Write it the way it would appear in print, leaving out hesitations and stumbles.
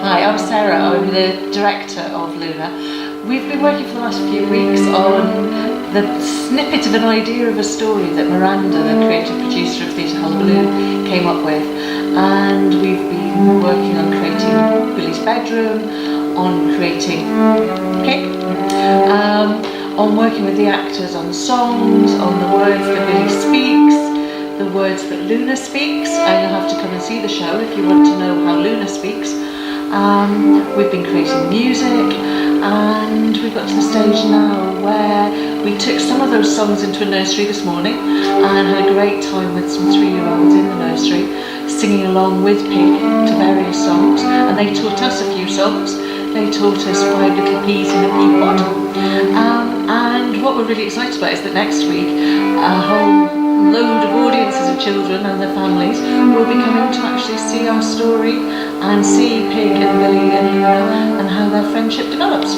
Hi, I'm Sarah. I'm the director of Luna. We've been working for the last few weeks on the snippet of an idea of a story that Miranda, the creative producer of Theatre Hullabaloo, came up with. And we've been working on creating Billy's bedroom, on creating on working with the actors on songs, on the words that Billy speaks, the words that Luna speaks, and you'll have to come and see the show if you want to know how Luna speaks. We've been creating music, and we've got to the stage now where we took some of those songs into a nursery this morning and had a great time with some 3-year-olds in the nursery singing along with Pig to various songs, and they taught us a few songs. They taught us 5 Little Peas in a Pea Pod, and what we're really excited about is that next week a whole load of audiences of children and their families will be coming to actually see our story and see Pig and Billy and Luna and how their friendship develops.